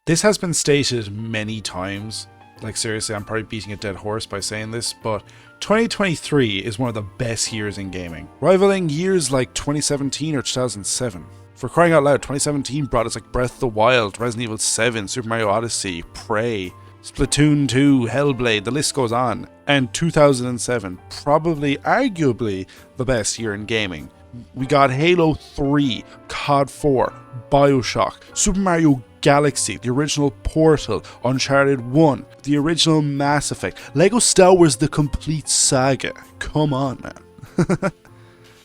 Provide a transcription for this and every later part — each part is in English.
This has been stated many times, like seriously, I'm probably beating a dead horse by saying this, but 2023 is one of the best years in gaming, rivaling years like 2017 or 2007. For crying out loud, 2017 brought us like Breath of the Wild, Resident Evil 7, Super Mario Odyssey, Prey, Splatoon 2, Hellblade, the list goes on. And 2007, probably, arguably, the best year in gaming. We got Halo 3, COD 4, Bioshock, Super Mario Galaxy, the original Portal, Uncharted 1, the original Mass Effect, Lego Star Wars The Complete Saga. Come on, man.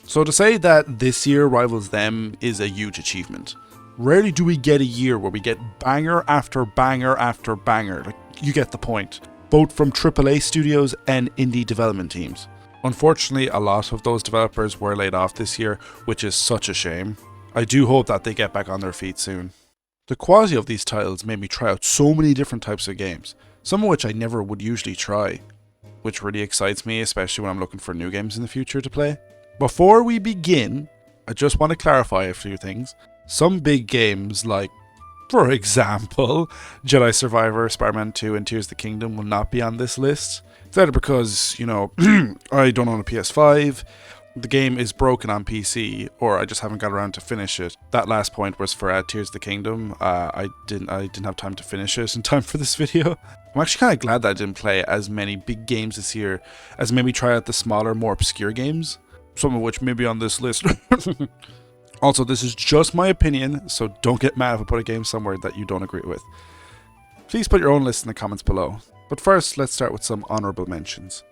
So to say that this year rivals them is a huge achievement. Rarely do we get a year where we get banger after banger after banger. Like, you get the point. Both from AAA studios and indie development teams. Unfortunately, a lot of those developers were laid off this year, which is such a shame. I do hope that they get back on their feet soon. The quality of these titles made me try out so many different types of games, some of which I never would usually try, which really excites me, especially when I'm looking for new games in the future to play. Before we begin, I just want to clarify a few things. Some big games like, for example, Jedi Survivor, Spider-Man 2 and Tears of the Kingdom will not be on this list. It's either because, I don't own a PS5, the game is broken on PC, or I just haven't got around to finish it. That last point was for Tears of the Kingdom. I didn't have time to finish it in time for this video. I'm actually kind of glad that I didn't play as many big games this year as maybe try out the smaller, more obscure games, some of which may be on this list. Also, this is just my opinion, so don't get mad if I put a game somewhere that you don't agree with. Please put your own list in the comments below. But first, let's start with some honourable mentions.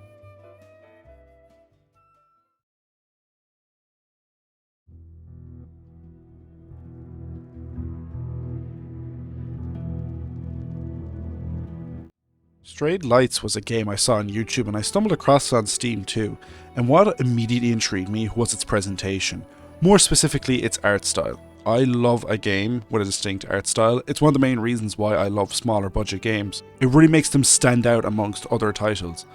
Strayed Lights was a game I saw on YouTube and I stumbled across it on Steam too, and what immediately intrigued me was its presentation, more specifically its art style. I love a game with a distinct art style. It's one of the main reasons why I love smaller budget games. It really makes them stand out amongst other titles.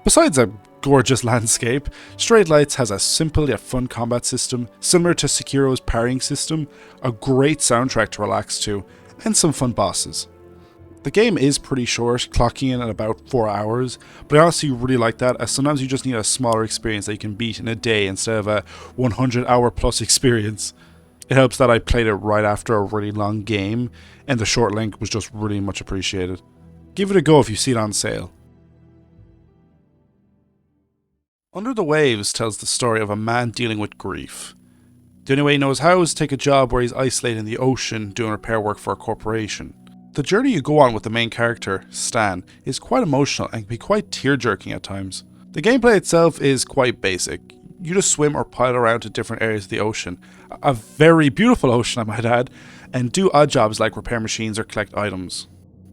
Besides a gorgeous landscape, Strayed Lights has a simple yet fun combat system, similar to Sekiro's parrying system, a great soundtrack to relax to, and some fun bosses. The game is pretty short, clocking in at about 4 hours, but I honestly really like that, as sometimes you just need a smaller experience that you can beat in a day instead of a 100 hour plus experience. It helps that I played it right after a really long game, and the short length was just really much appreciated. Give it a go if you see it on sale. Under the Waves tells the story of a man dealing with grief. The only way he knows how is to take a job where he's isolated in the ocean doing repair work for a corporation. The journey you go on with the main character, Stan, is quite emotional and can be quite tear-jerking at times. The gameplay itself is quite basic. You just swim or pilot around to different areas of the ocean, a very beautiful ocean I might add, and do odd jobs like repair machines or collect items.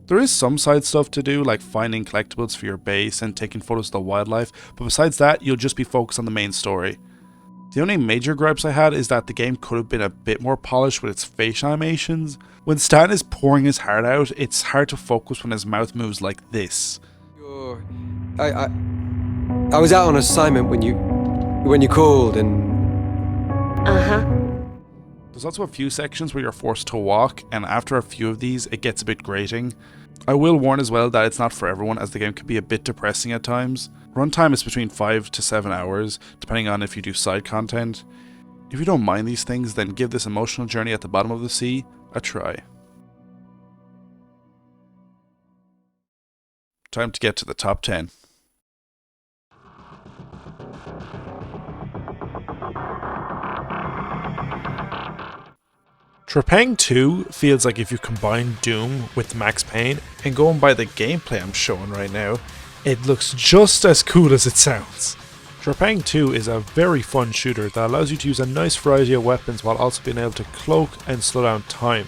There is some side stuff to do, like finding collectibles for your base and taking photos of the wildlife, but besides that, you'll just be focused on the main story. The only major gripes I had is that the game could have been a bit more polished with its facial animations. When Stan is pouring his heart out, it's hard to focus when his mouth moves like this. I was out on assignment when you called and... There's also a few sections where you're forced to walk, and after a few of these, it gets a bit grating. I will warn as well that it's not for everyone, as the game can be a bit depressing at times. Runtime is between 5 to 7 hours, depending on if you do side content. If you don't mind these things, then give this emotional journey at the bottom of the sea a try. Time to get to the top 10. Trepang 2 feels like if you combine Doom with Max Payne, and going by the gameplay I'm showing right now, it looks just as cool as it sounds. Trepang 2 is a very fun shooter that allows you to use a nice variety of weapons while also being able to cloak and slow down time,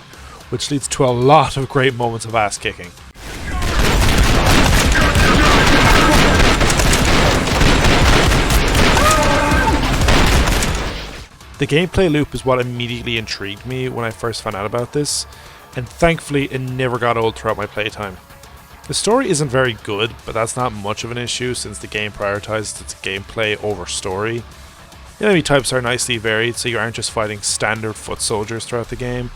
which leads to a lot of great moments of ass kicking. The gameplay loop is what immediately intrigued me when I first found out about this, and thankfully it never got old throughout my playtime. The story isn't very good, but that's not much of an issue since the game prioritizes its gameplay over story. The enemy types are nicely varied, so you aren't just fighting standard foot soldiers throughout the game.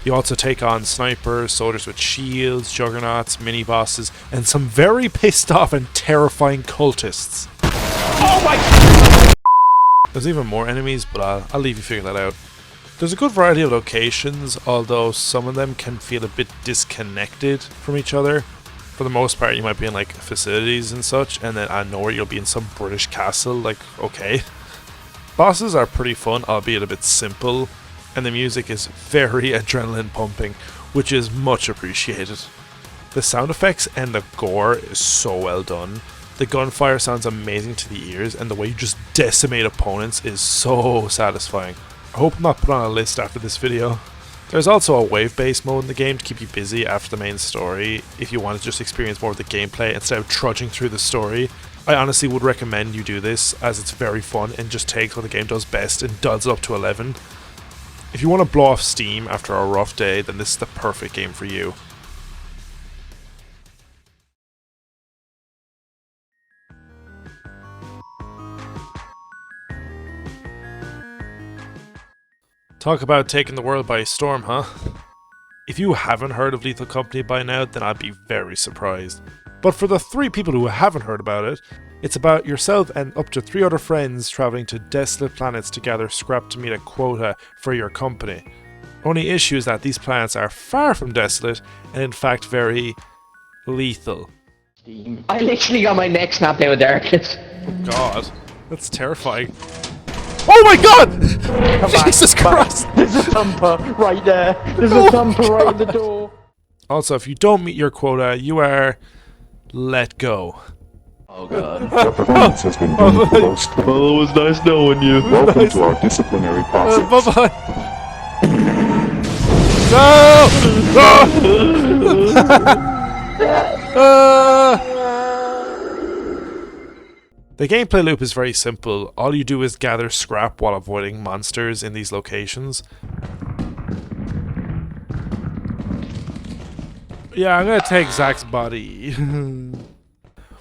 You also take on snipers, soldiers with shields, juggernauts, mini-bosses, and some very pissed off and terrifying cultists. Oh my! There's even more enemies, but I'll leave you figure that out. There's a good variety of locations, although some of them can feel a bit disconnected from each other. For the most part, you might be in like facilities and such, and then out of nowhere you'll be in some British castle, like, okay. Bosses are pretty fun, albeit a bit simple, and the music is very adrenaline pumping, which is much appreciated. The sound effects and the gore is so well done. The gunfire sounds amazing to the ears, and the way you just decimate opponents is so satisfying. I hope I'm not put on a list after this video. There's also a wave-based mode in the game to keep you busy after the main story, if you want to just experience more of the gameplay instead of trudging through the story. I honestly would recommend you do this, as it's very fun and just takes what the game does best and does it up to 11. If you want to blow off steam after a rough day, then this is the perfect game for you. Talk about taking the world by storm, huh? If you haven't heard of Lethal Company by now, then I'd be very surprised. But for the 3 people who haven't heard about it, it's about yourself and up to 3 other friends travelling to desolate planets to gather scrap to meet a quota for your company. Only issue is that these planets are far from desolate and in fact very lethal. I literally got my neck snapped out with darkness. Oh god, that's terrifying. Oh my god! Jesus Christ! There's a thumper right there. There's a thumper right in the door. Also, if you don't meet your quota, you are let go. Oh god. Your performance has been deemed the worst. Well, it was nice knowing you. Welcome to our disciplinary process. Bye bye. No! The gameplay loop is very simple. All you do is gather scrap while avoiding monsters in these locations. Yeah, I'm gonna take Zach's body.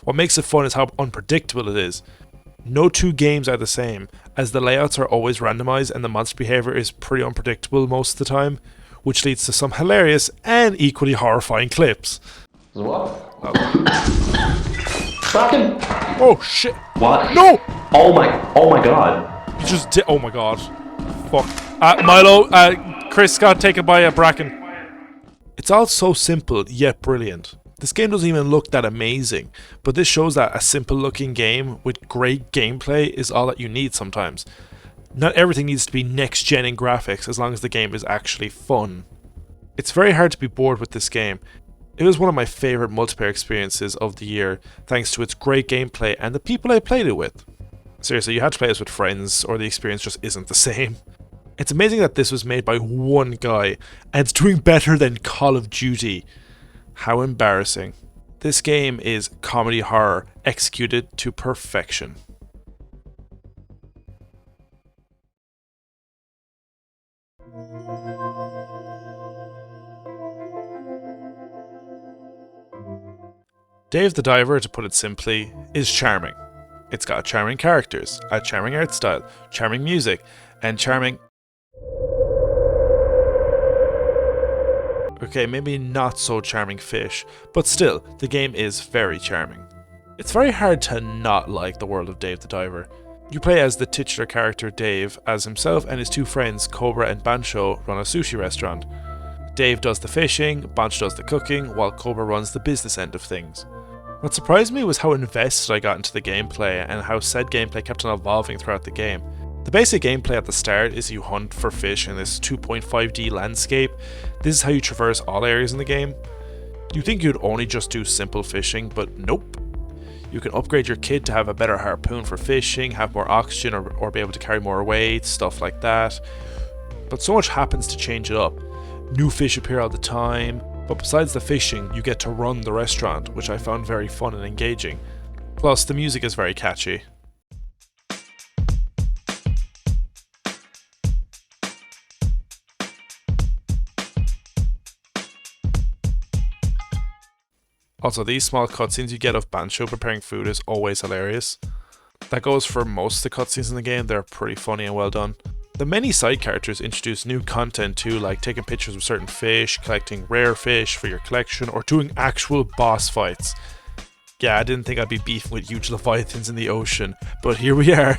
What makes it fun is how unpredictable it is. No 2 games are the same, as the layouts are always randomized and the monster behavior is pretty unpredictable most of the time, which leads to some hilarious and equally horrifying clips. What? Fucking. Oh shit! What? No! Oh my god. You just did. Oh my god. Fuck. Milo, Chris got taken by a bracken. It's all so simple, yet brilliant. This game doesn't even look that amazing, but this shows that a simple looking game with great gameplay is all that you need sometimes. Not everything needs to be next gen in graphics as long as the game is actually fun. It's very hard to be bored with this game. It was one of my favourite multiplayer experiences of the year, thanks to its great gameplay and the people I played it with. Seriously, you had to play this with friends, or the experience just isn't the same. It's amazing that this was made by one guy, and it's doing better than Call of Duty. How embarrassing. This game is comedy horror, executed to perfection. Dave the Diver, to put it simply, is charming. It's got charming characters, a charming art style, charming music, and charming... Okay, maybe not so charming fish, but still, the game is very charming. It's very hard to not like the world of Dave the Diver. You play as the titular character Dave, as himself and his 2 friends Cobra and Bancho run a sushi restaurant. Dave does the fishing, Bancho does the cooking, while Cobra runs the business end of things. What surprised me was how invested I got into the gameplay and how said gameplay kept on evolving throughout the game. The basic gameplay at the start is you hunt for fish in this 2.5D landscape. This is how you traverse all areas in the game. You think you'd only just do simple fishing, but nope. You can upgrade your kit to have a better harpoon for fishing, have more oxygen or be able to carry more weight, stuff like that. But so much happens to change it up. New fish appear all the time, but besides the fishing, you get to run the restaurant, which I found very fun and engaging. Plus, the music is very catchy. Also, these small cutscenes you get of Bancho preparing food is always hilarious. That goes for most of the cutscenes in the game, they're pretty funny and well done. The many side characters introduce new content too, like taking pictures of certain fish, collecting rare fish for your collection, or doing actual boss fights. Yeah, I didn't think I'd be beefing with huge leviathans in the ocean, but here we are.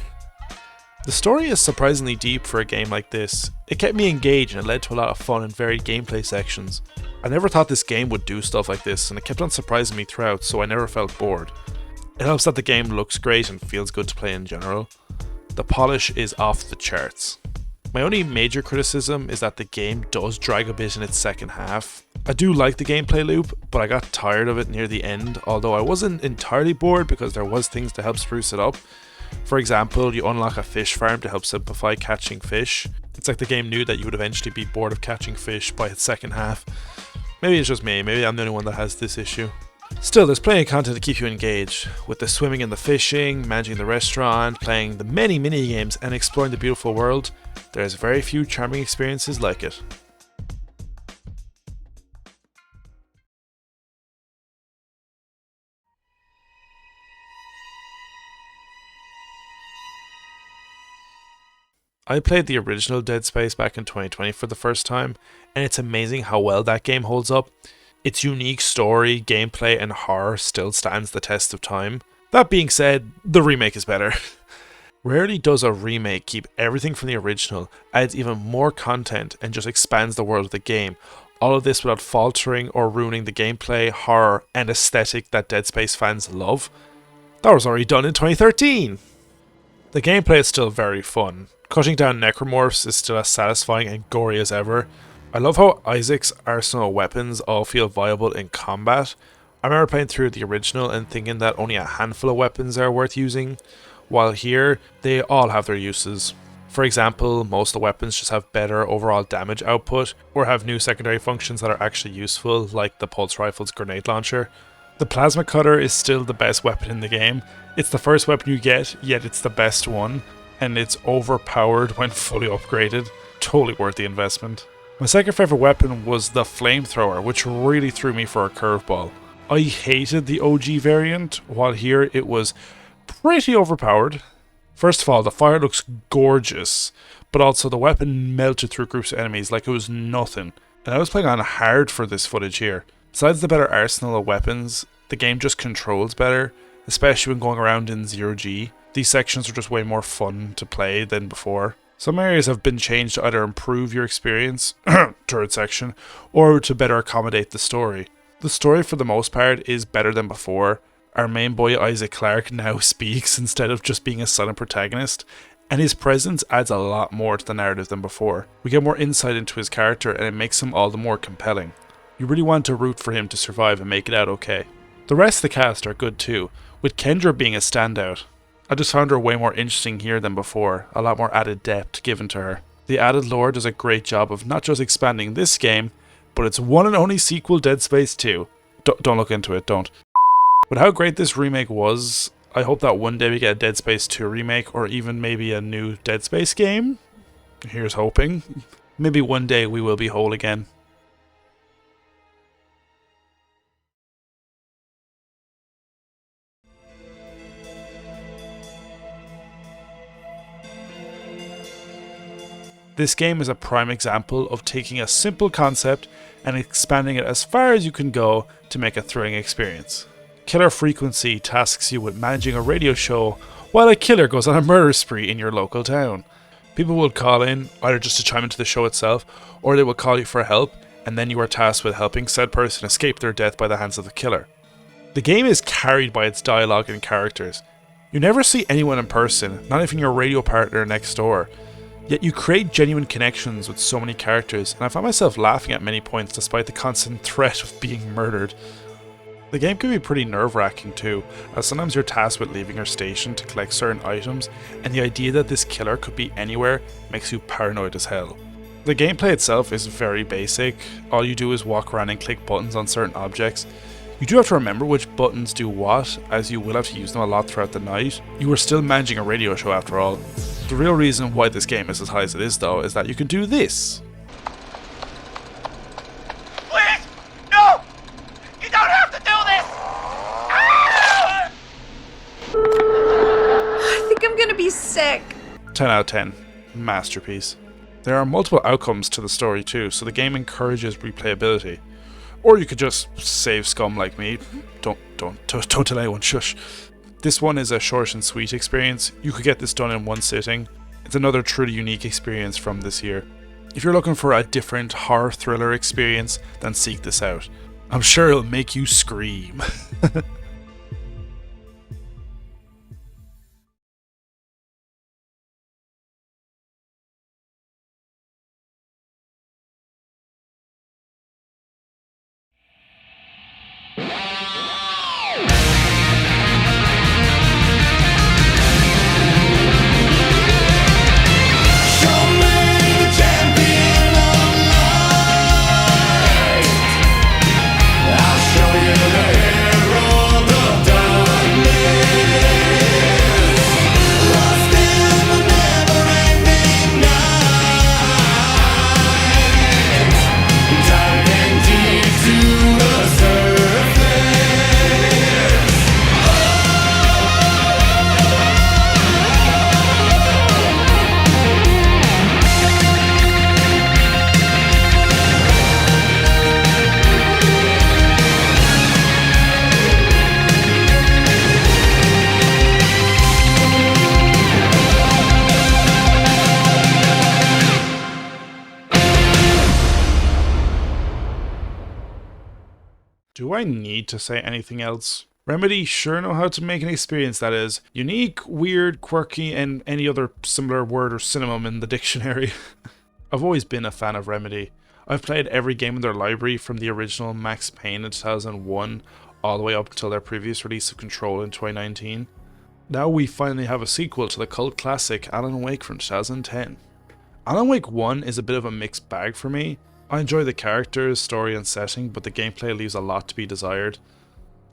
The story is surprisingly deep for a game like this. It kept me engaged and it led to a lot of fun and varied gameplay sections. I never thought this game would do stuff like this, and it kept on surprising me throughout, so I never felt bored. It helps that the game looks great and feels good to play in general. The polish is off the charts. My only major criticism is that the game does drag a bit in its second half. I do like the gameplay loop, but I got tired of it near the end, although I wasn't entirely bored because there was things to help spruce it up. For example, you unlock a fish farm to help simplify catching fish. It's like the game knew that you would eventually be bored of catching fish by its second half. Maybe it's just me, maybe I'm the only one that has this issue. Still, there's plenty of content to keep you engaged, with the swimming and the fishing, managing the restaurant, playing the many mini games, and exploring the beautiful world. There's very few charming experiences like it. I played the original Dead Space back in 2020 for the first time, and it's amazing how well that game holds up. Its unique story, gameplay, and horror still stands the test of time. That being said, the remake is better. Rarely does a remake keep everything from the original, adds even more content, and just expands the world of the game. All of this without faltering or ruining the gameplay, horror, and aesthetic that Dead Space fans love. That was already done in 2013! The gameplay is still very fun. Cutting down necromorphs is still as satisfying and gory as ever. I love how Isaac's arsenal of weapons all feel viable in combat. I remember playing through the original and thinking that only a handful of weapons are worth using, while here, they all have their uses. For example, most of the weapons just have better overall damage output, or have new secondary functions that are actually useful, like the pulse rifle's grenade launcher. The plasma cutter is still the best weapon in the game. It's the first weapon you get, yet it's the best one, and it's overpowered when fully upgraded. Totally worth the investment. My second favourite weapon was the flamethrower, which really threw me for a curveball. I hated the OG variant, while here it was pretty overpowered. First of all, the fire looks gorgeous, but also the weapon melted through groups of enemies like it was nothing. And I was playing on hard for this footage here. Besides the better arsenal of weapons, the game just controls better, especially when going around in 0G. These sections are just way more fun to play than before. Some areas have been changed to either improve your experience, turret section, or to better accommodate the story. The story for the most part is better than before. Our main boy Isaac Clarke now speaks instead of just being a silent protagonist, and his presence adds a lot more to the narrative than before. We get more insight into his character and it makes him all the more compelling. You really want to root for him to survive and make it out okay. The rest of the cast are good too, with Kendra being a standout. I just found her way more interesting here than before, a lot more added depth given to her. The added lore does a great job of not just expanding this game, but its one and only sequel Dead Space 2. Don't look into it, don't. With how great this remake was, I hope that one day we get a Dead Space 2 remake, or even maybe a new Dead Space game. Here's hoping. Maybe one day we will be whole again. This game is a prime example of taking a simple concept and expanding it as far as you can go to make a thrilling experience. Killer Frequency tasks you with managing a radio show while a killer goes on a murder spree in your local town. People will call in, either just to chime into the show itself, or they will call you for help, and then you are tasked with helping said person escape their death by the hands of the killer. The game is carried by its dialogue and characters. You never see anyone in person, not even your radio partner next door. Yet you create genuine connections with so many characters, and I found myself laughing at many points despite the constant threat of being murdered. The game can be pretty nerve-wracking too, as sometimes you're tasked with leaving your station to collect certain items, and the idea that this killer could be anywhere makes you paranoid as hell. The gameplay itself is very basic. All you do is walk around and click buttons on certain objects. You do have to remember which buttons do what, as you will have to use them a lot throughout the night. You are still managing a radio show after all. The real reason why this game is as high as it is though is that you can do this. Please! No! You don't have to do this! Ah! I think I'm gonna be sick. 10 out of 10. masterpiece. There are multiple outcomes to the story too, so the game encourages replayability. Or you could just save scum like me. Don't tell anyone, shush. This one is a short and sweet experience. You could get this done in one sitting. It's another truly unique experience from this year. If you're looking for a different horror thriller experience, then seek this out. I'm sure it'll make you scream. Do I need to say anything else? Remedy sure know how to make an experience that is unique, weird, quirky, and any other similar word or synonym in the dictionary. I've always been a fan of Remedy. I've played every game in their library from the original Max Payne in 2001 all the way up until their previous release of Control in 2019. Now we finally have a sequel to the cult classic Alan Wake from 2010. Alan Wake 1 is a bit of a mixed bag for me. I enjoy the characters, story and setting, but the gameplay leaves a lot to be desired.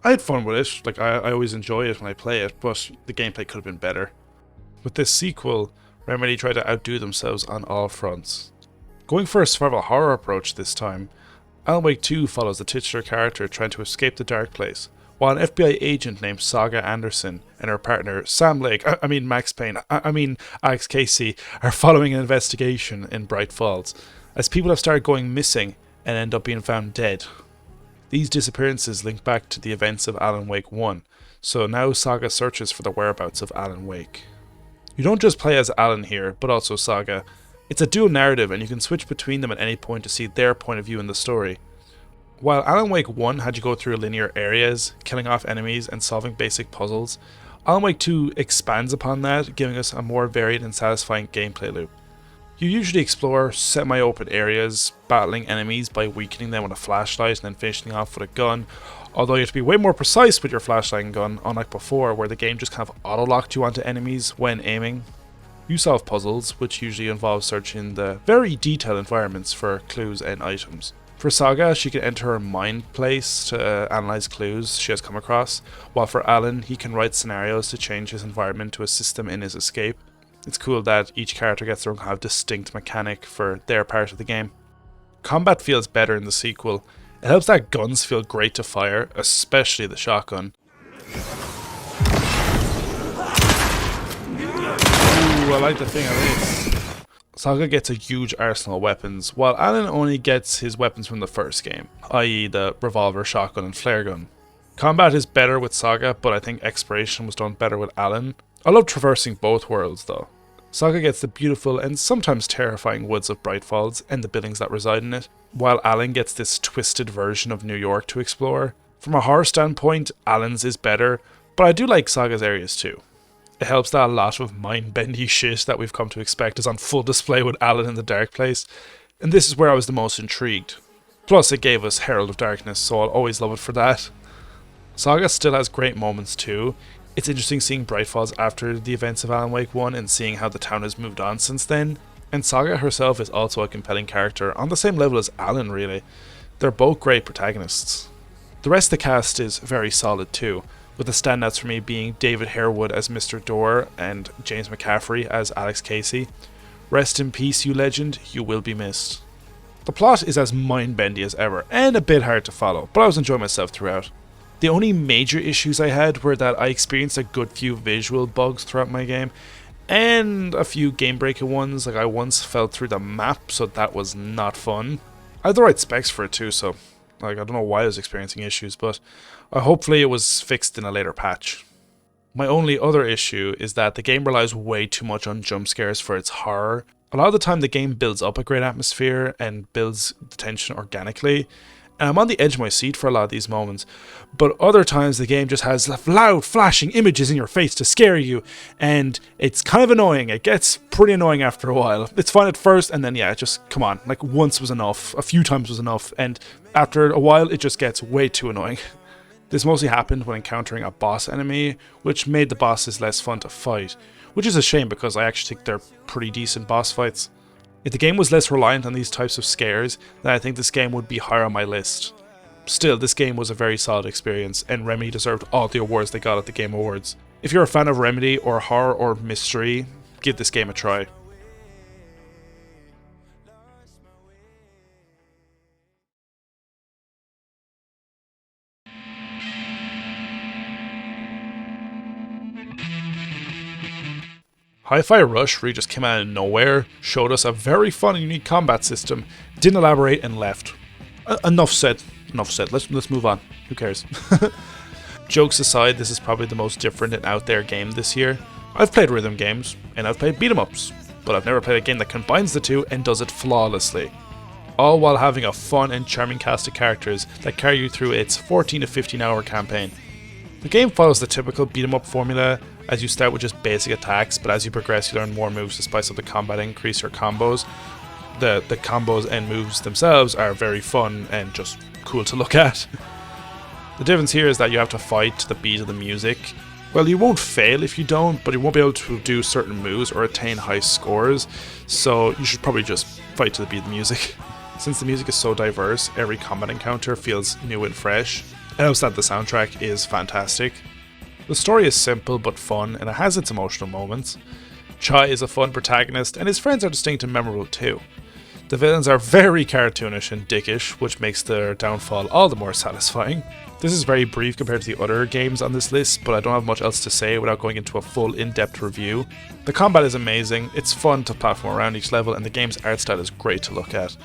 I had fun with it, like I always enjoy it when I play it, but the gameplay could have been better. With this sequel, Remedy tried to outdo themselves on all fronts. Going for a survival horror approach this time, Alan Wake 2 follows the titular character trying to escape the dark place, while an FBI agent named Saga Anderson and her partner Max Payne, Alex Casey, are following an investigation in Bright Falls, as people have started going missing and end up being found dead. These disappearances link back to the events of Alan Wake 1, so now Saga searches for the whereabouts of Alan Wake. You don't just play as Alan here, but also Saga. It's a dual narrative and you can switch between them at any point to see their point of view in the story. While Alan Wake 1 had you go through linear areas, killing off enemies and solving basic puzzles, Alan Wake 2 expands upon that, giving us a more varied and satisfying gameplay loop. You usually explore semi-open areas, battling enemies by weakening them with a flashlight and then finishing off with a gun, although you have to be way more precise with your flashlight and gun, unlike before where the game just kind of auto-locked you onto enemies when aiming. You solve puzzles, which usually involve searching the very detailed environments for clues and items. For Saga, she can enter her mind place to analyze clues she has come across, while for Alan, he can write scenarios to change his environment to assist him in his escape. It's cool that each character gets their own kind of distinct mechanic for their part of the game. Combat feels better in the sequel. It helps that guns feel great to fire, especially the shotgun. Ooh, I like the thing of this. Saga gets a huge arsenal of weapons, while Alan only gets his weapons from the first game, i.e. the revolver, shotgun and flare gun. Combat is better with Saga, but I think exploration was done better with Alan. I love traversing both worlds though. Saga gets the beautiful and sometimes terrifying woods of Bright Falls and the buildings that reside in it, while Alan gets this twisted version of New York to explore. From a horror standpoint, Alan's is better, but I do like Saga's areas too. It helps that a lot of mind-bendy shit that we've come to expect is on full display with Alan in the Dark Place, and this is where I was the most intrigued. Plus it gave us Herald of Darkness, so I'll always love it for that. Saga still has great moments too. It's interesting seeing Bright Falls after the events of Alan Wake 1 and seeing how the town has moved on since then. And Saga herself is also a compelling character, on the same level as Alan really. They're both great protagonists. The rest of the cast is very solid too, with the standouts for me being David Harewood as Mr. Dorr and James McCaffrey as Alex Casey. Rest in peace, you legend, you will be missed. The plot is as mind-bendy as ever, and a bit hard to follow, but I was enjoying myself throughout. The only major issues I had were that I experienced a good few visual bugs throughout my game, And a few game-breaking ones, like I once fell through the map, so that was not fun. I had the right specs for it too, so like I don't know why I was experiencing issues, but hopefully it was fixed in a later patch. My only other issue is that the game relies way too much on jump scares for its horror. A lot of the time the game builds up a great atmosphere and builds the tension organically, and I'm on the edge of my seat for a lot of these moments, but other times the game just has loud flashing images in your face to scare you, and it's kind of annoying. It gets pretty annoying after a while. It's fun at first, and then yeah, just come on, like once was enough, a few times was enough, and after a while it just gets way too annoying. This mostly happened when encountering a boss enemy, which made the bosses less fun to fight, which is a shame because I actually think they're pretty decent boss fights. If the game was less reliant on these types of scares, then I think this game would be higher on my list. Still, this game was a very solid experience, and Remedy deserved all the awards they got at the Game Awards. If you're a fan of Remedy or horror or mystery, give this game a try. Hi-Fi Rush really just came out of nowhere, showed us a very fun and unique combat system, didn't elaborate and left. Enough said. Let's move on. Who cares? Jokes aside, this is probably the most different and out there game this year. I've played rhythm games, and I've played beat-em-ups, but I've never played a game that combines the two and does it flawlessly. All while having a fun and charming cast of characters that carry you through its 14 to 15 hour campaign. The game follows the typical beat-em-up formula, as you start with just basic attacks, but as you progress you learn more moves to spice up the combat and increase your combos. The combos and moves themselves are very fun and just cool to look at. The difference here is that you have to fight to the beat of the music. Well, you won't fail if you don't, but you won't be able to do certain moves or attain high scores, so you should probably just fight to the beat of the music. Since the music is so diverse, every combat encounter feels new and fresh. And also that the soundtrack is fantastic. The story is simple but fun, and it has its emotional moments. Chai is a fun protagonist, and his friends are distinct and memorable too. The villains are very cartoonish and dickish, which makes their downfall all the more satisfying. This is very brief compared to the other games on this list, but I don't have much else to say without going into a full in-depth review. The combat is amazing, it's fun to platform around each level, and the game's art style is great to look at.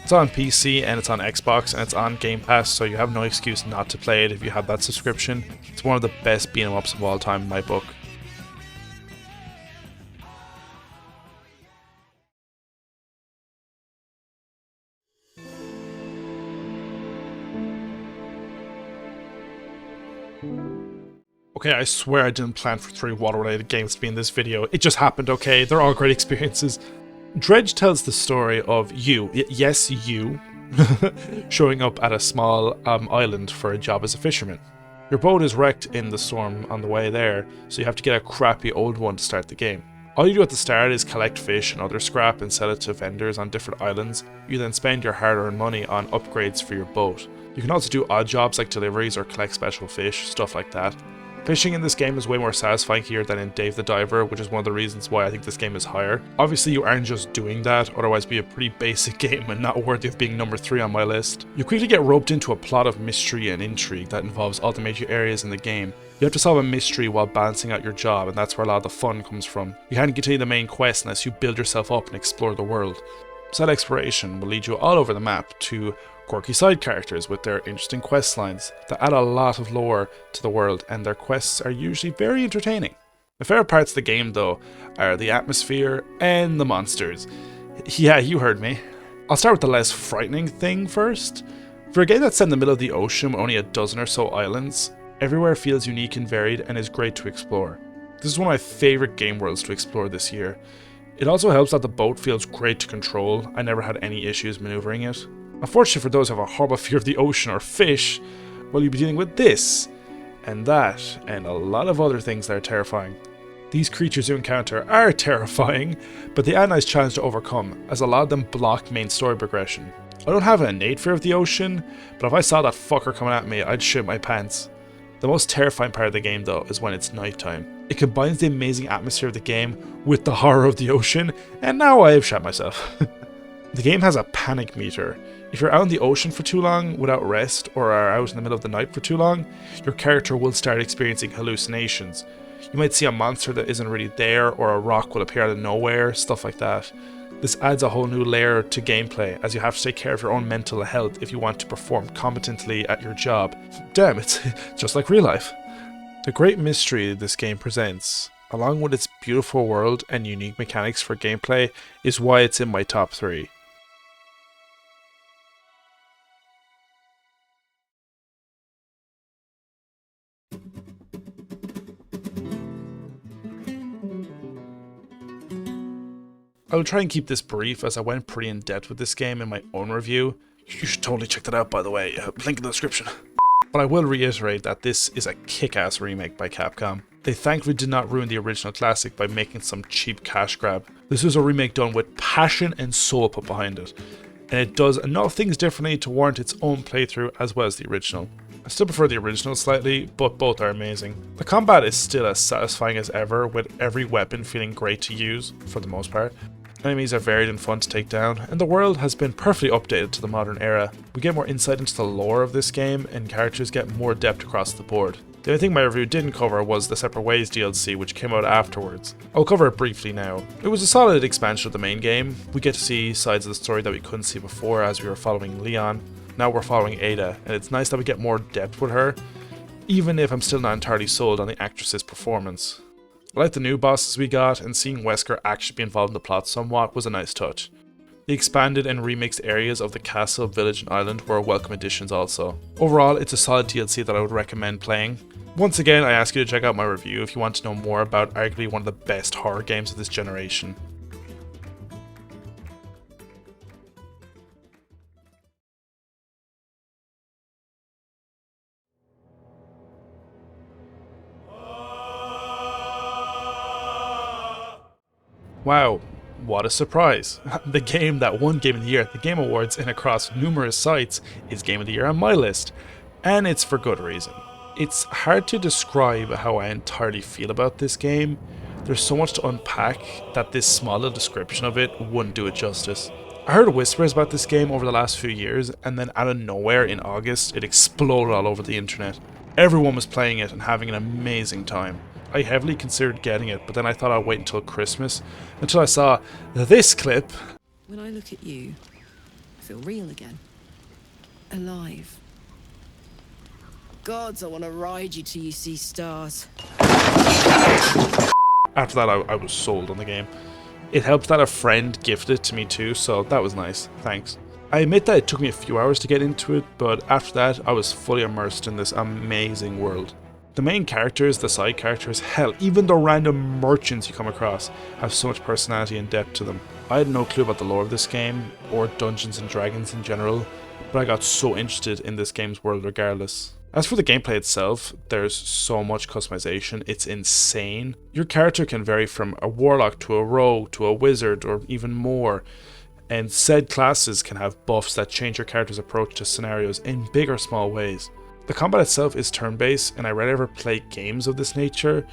It's on PC and it's on Xbox and it's on Game Pass, so you have no excuse not to play it if you have that subscription. It's one of the best beat-em-ups of all time in my book. Okay, I swear I didn't plan for 3 water-related games to be in this video. It just happened, okay? They're all great experiences. Dredge tells the story of you, yes you, showing up at a small island for a job as a fisherman. Your boat is wrecked in the storm on the way there, so you have to get a crappy old one to start the game. All you do at the start is collect fish and other scrap and sell it to vendors on different islands. You then spend your hard-earned money on upgrades for your boat. You can also do odd jobs like deliveries or collect special fish, stuff like that. Fishing in this game is way more satisfying here than in Dave the Diver, which is one of the reasons why I think this game is higher. Obviously you aren't just doing that, otherwise it'd be a pretty basic game and not worthy of being number 3 on my list. You quickly get roped into a plot of mystery and intrigue that involves all the major areas in the game. You have to solve a mystery while balancing out your job, and that's where a lot of the fun comes from. You can't continue the main quest unless you build yourself up and explore the world. Side exploration will lead you all over the map to quirky side characters with their interesting quest lines that add a lot of lore to the world, and their quests are usually very entertaining. The favorite parts of the game though are the atmosphere and the monsters. Yeah, you heard me. I'll start with the less frightening thing first. For a game that's set in the middle of the ocean with only a dozen or so islands, everywhere feels unique and varied and is great to explore. This is one of my favorite game worlds to explore this year. It also helps that the boat feels great to control. I never had any issues maneuvering it. Unfortunately for those who have a horrible fear of the ocean or fish, well, you'll be dealing with this, and that, and a lot of other things that are terrifying. These creatures you encounter are terrifying, but they are a nice challenge to overcome, as a lot of them block main story progression. I don't have an innate fear of the ocean, but if I saw that fucker coming at me, I'd shit my pants. The most terrifying part of the game though is when it's nighttime. It combines the amazing atmosphere of the game with the horror of the ocean, and now I have shat myself. The game has a panic meter. If you're out in the ocean for too long without rest, or are out in the middle of the night for too long, your character will start experiencing hallucinations. You might see a monster that isn't really there, or a rock will appear out of nowhere, stuff like that. This adds a whole new layer to gameplay, as you have to take care of your own mental health if you want to perform competently at your job. Damn, it's just like real life. The great mystery this game presents, along with its beautiful world and unique mechanics for gameplay, is why it's in my top 3. I will try and keep this brief, as I went pretty in depth with this game in my own review. You should totally check that out, by the way, link in the description. But I will reiterate that this is a kick-ass remake by Capcom. They thankfully did not ruin the original classic by making some cheap cash grab. This was a remake done with passion and soul put behind it, and it does enough things differently to warrant its own playthrough as well as the original. I still prefer the original slightly, but both are amazing. The combat is still as satisfying as ever, with every weapon feeling great to use, for the most part. Enemies are varied and fun to take down, and the world has been perfectly updated to the modern era. We get more insight into the lore of this game, and characters get more depth across the board. The only thing my review didn't cover was the Separate Ways DLC, which came out afterwards. I'll cover it briefly now. It was a solid expansion of the main game. We get to see sides of the story that we couldn't see before as we were following Leon. Now we're following Ada, and it's nice that we get more depth with her, even if I'm still not entirely sold on the actress's performance. I like the new bosses we got, and seeing Wesker actually be involved in the plot somewhat was a nice touch. The expanded and remixed areas of the castle, village and island were welcome additions also. Overall, it's a solid DLC that I would recommend playing. Once again, I ask you to check out my review if you want to know more about arguably one of the best horror games of this generation. Wow, what a surprise. The game that won Game of the Year at the Game Awards and across numerous sites is Game of the Year on my list, and it's for good reason. It's hard to describe how I entirely feel about this game. There's so much to unpack that this small little description of it wouldn't do it justice. I heard whispers about this game over the last few years, and then out of nowhere in August it exploded all over the internet. Everyone was playing it and having an amazing time. I heavily considered getting it, but then I thought I'd wait until Christmas, until I saw this clip. When I look at you, I feel real again. Alive. Gods, I want to ride you till you see stars. After that, I was sold on the game. It helped that a friend gifted it to me too, so that was nice. Thanks. I admit that it took me a few hours to get into it, but after that, I was fully immersed in this amazing world. The main characters, the side characters, hell, even the random merchants you come across have so much personality and depth to them. I had no clue about the lore of this game, or Dungeons and Dragons in general, but I got so interested in this game's world regardless. As for the gameplay itself, there's so much customization, it's insane. Your character can vary from a warlock to a rogue to a wizard or even more, and said classes can have buffs that change your character's approach to scenarios in big or small ways. The combat itself is turn-based, and I rarely ever play games of this nature,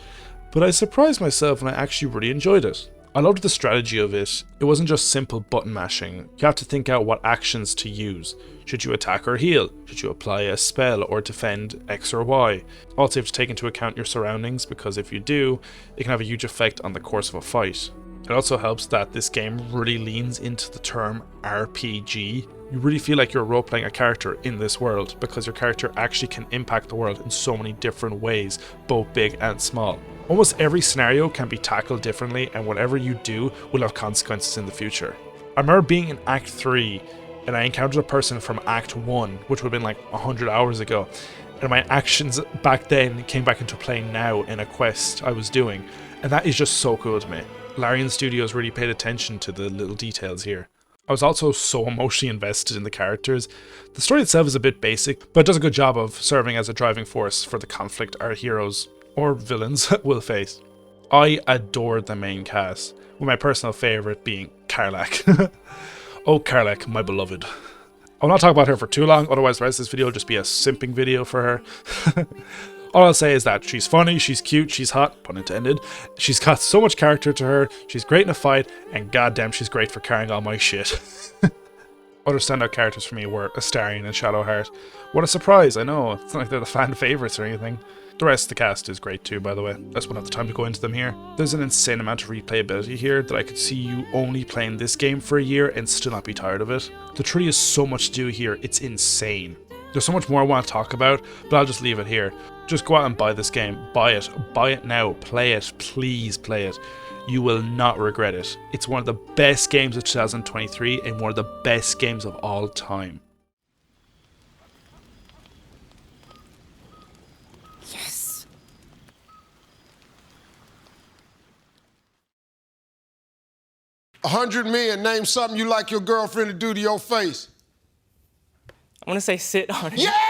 but I surprised myself and I actually really enjoyed it. I loved the strategy of it. It wasn't just simple button mashing. You have to think out what actions to use. Should you attack or heal? Should you apply a spell or defend X or Y? Also, you have to take into account your surroundings, because if you do, it can have a huge effect on the course of a fight. It also helps that this game really leans into the term RPG. You really feel like you're role-playing a character in this world, because your character actually can impact the world in so many different ways, both big and small. Almost every scenario can be tackled differently, and whatever you do will have consequences in the future. I remember being in Act 3, and I encountered a person from Act 1, which would have been like 100 hours ago, and my actions back then came back into play now in a quest I was doing, and that is just so cool to me. Larian Studios really paid attention to the little details here. I was also so emotionally invested in the characters. The story itself is a bit basic, but it does a good job of serving as a driving force for the conflict our heroes, or villains, will face. I adored the main cast, with my personal favourite being Karlach. Oh Karlach, my beloved. I'll not talk about her for too long, otherwise the rest of this video will just be a simping video for her. All I'll say is that she's funny, she's cute, she's hot, pun intended. She's got so much character to her, she's great in a fight, and goddamn she's great for carrying all my shit. Other standout characters for me were Astarion and Shadowheart. What a surprise, I know. It's not like they're the fan favourites or anything. The rest of the cast is great too, by the way. I just won't have the time to go into them here. There's an insane amount of replayability here that I could see you only playing this game for a year and still not be tired of it. The tree has so much to do here, it's insane. There's so much more I want to talk about, but I'll just leave it here. Just go out and buy this game. Buy it. Buy it now. Play it. Please play it. You will not regret it. It's one of the best games of 2023 and one of the best games of all time. Yes. $100 million, name something you like your girlfriend to do to your face. I want to say sit on it. Yeah!